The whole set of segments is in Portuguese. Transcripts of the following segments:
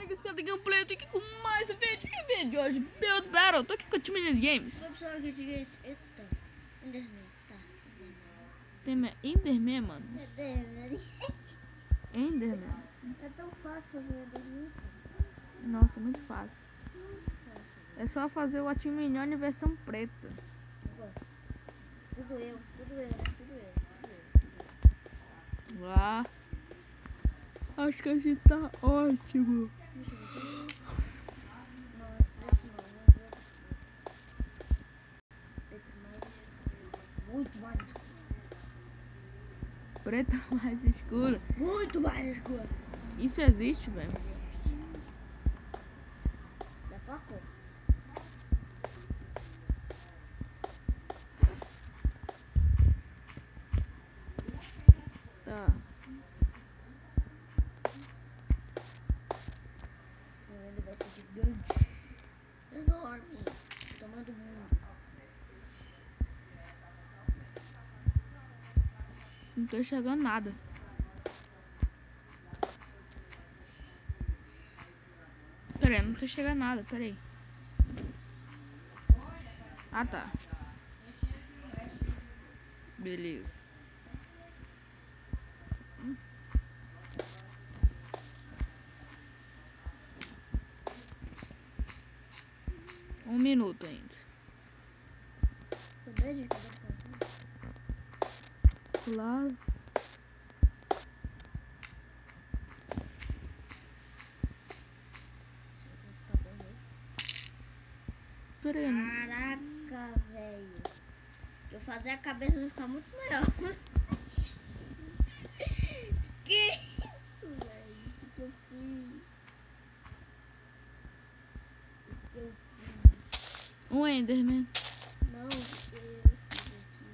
amigos, cada gameplay, eu tô aqui com mais um vídeo. E o vídeo de hoje, Build Battle. Tô aqui com o time de games. Oi pessoal, aqui de games. Eita, Enderman, tá. Tem Enderman, mano. Enderman. Enderman. É tão fácil fazer Enderman. Nossa, muito fácil. Muito fácil. É só fazer o Atiminione em versão preta. Tudo eu, né? Tudo eu. Lá. Acho que assim tá ótimo. Deixa eu ver aqui. Não, esse preto não. Preto mais escuro. Preta mais escuro. Muito mais escuro. Isso existe, velho? Dá pra cor. Tá. Ele vai ser gigante. Enorme. Tamanho do mundo. Não tô enxergando nada. Peraí, não tô enxergando nada, peraí. Ah, tá. Beleza. Um minuto ainda. Cadê de cabeça? Claro. Peraí. Caraca, velho. Eu fazer a cabeça vai ficar muito melhor. Que isso, velho? O que eu fiz? O que eu fiz? Um Enderman. Não, o que eu fiz aqui?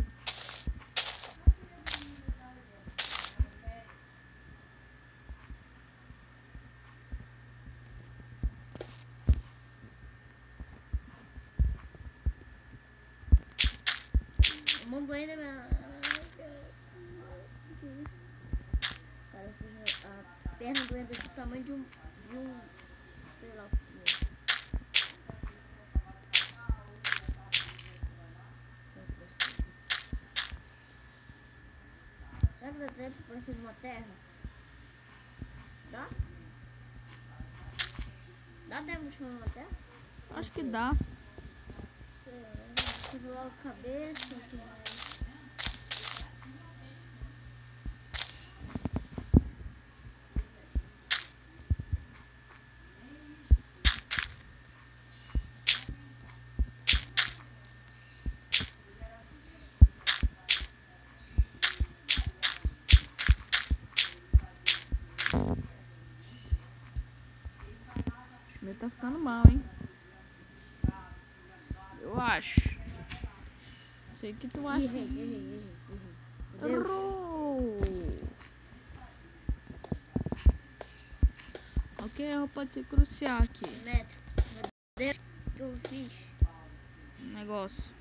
O mundo ainda que isso? Cara, eu fiz a perna do Ender do tamanho de um sei lá o que é. Será que dá tempo pra fazer uma terra? Dá? Dá tempo de fazer uma terra? Acho que dá. Fazer logo a cabeça, que mais? Acho que o meu tá ficando mal, hein? Eu acho. Sei que tu acha. Errei. Errou. Qualquer erro pode ser crucial aqui. Metro. Meu Deus, o que eu fiz? Negócio.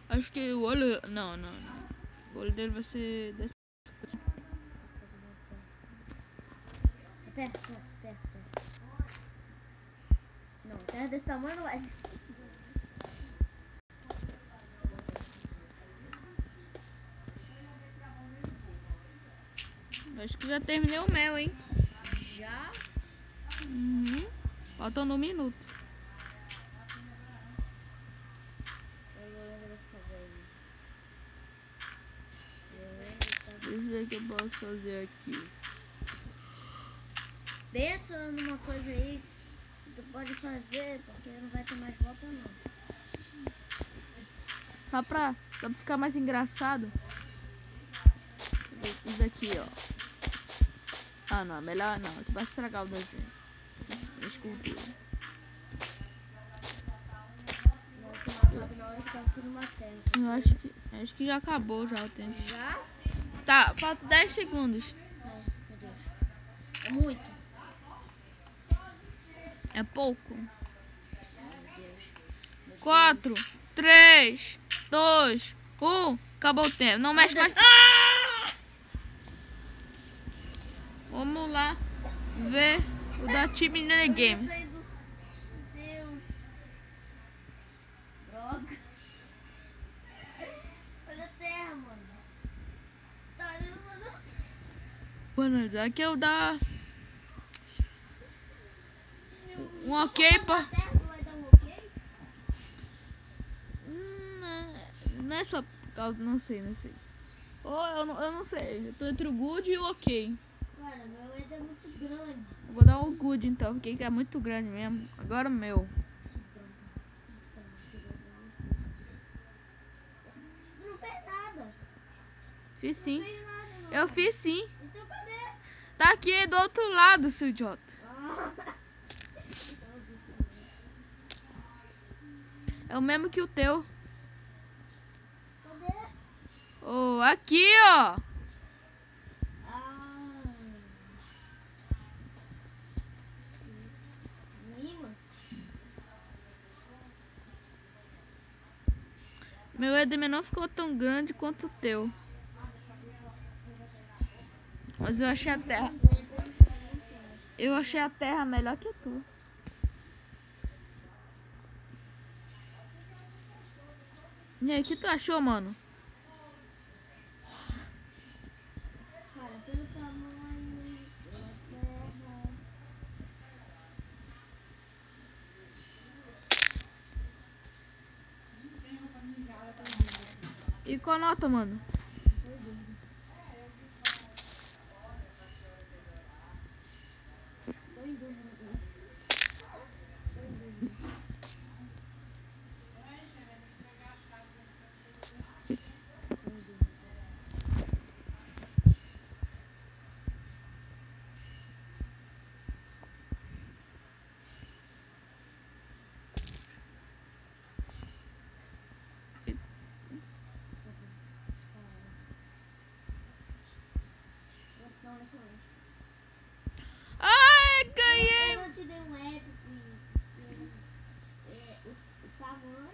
Acho que o olho... Não. O olho dele vai ser... Terra. Não, terra desse tamanho não vai ser. Acho que já terminei o mel, hein? Já? Uhum. Faltando um minuto. Deixa eu ver o que eu posso fazer aqui. Pensa numa coisa aí que tu pode fazer, porque não vai ter mais volta não. Só pra ficar mais engraçado. Isso daqui, ó. Ah, não. Melhor não. Tu vai estragar o desenho. A escultura. Na hora que eu fiz uma terra. Eu acho que já acabou já o tempo. Já? Tá, falta 10 segundos. Não, meu Deus. É muito. É pouco. Meu Deus. 4, 3, 2, 1. Acabou o tempo. Não mexe mais. Ah! Vamos lá ver o da Time Game. Deus. Droga. Olha a terra, mano. Você tá olhando, mano? Mano, aqui é o da... Um ok, pá. A terra não vai dar um ok? Não é só por causa... Não sei. Ou eu não sei. Eu tô entre o good e o ok. Cara, meu Ed é muito grande. Eu vou dar o good então, porque é muito grande mesmo. Agora o meu. Tu não fez nada. Fiz sim. Não fez nada, não. Eu fiz sim. Então cadê? Tá aqui do outro lado, seu idiota. É o mesmo que o teu. Cadê? Oh, aqui, ó. Mima? Meu Enderman não ficou tão grande quanto o teu. Mas eu achei a terra. Eu achei a terra melhor que tu. E aí, o que tu achou, mano? Cara, pelo tamanho, pela terra. E qual nota, mano? Tô em dúvida. Vou te dar um excelente. Ai, ganhei! Eu te dei um épico o tamanho,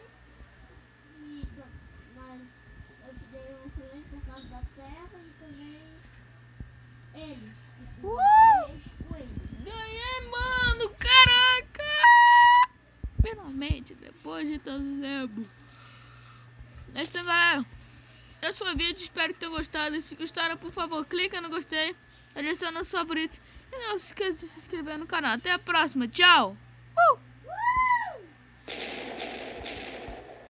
mas eu te dei um excelente por causa da terra e também ele. Que tu fez com ele. Ganhei, mano! Caraca! Finalmente, depois de tanto tempo. Então, galera, esse foi o vídeo. Espero que tenham gostado. Se gostaram, por favor, clica no gostei, adiciona os favoritos e não se esqueça de se inscrever no canal. Até a próxima. Tchau!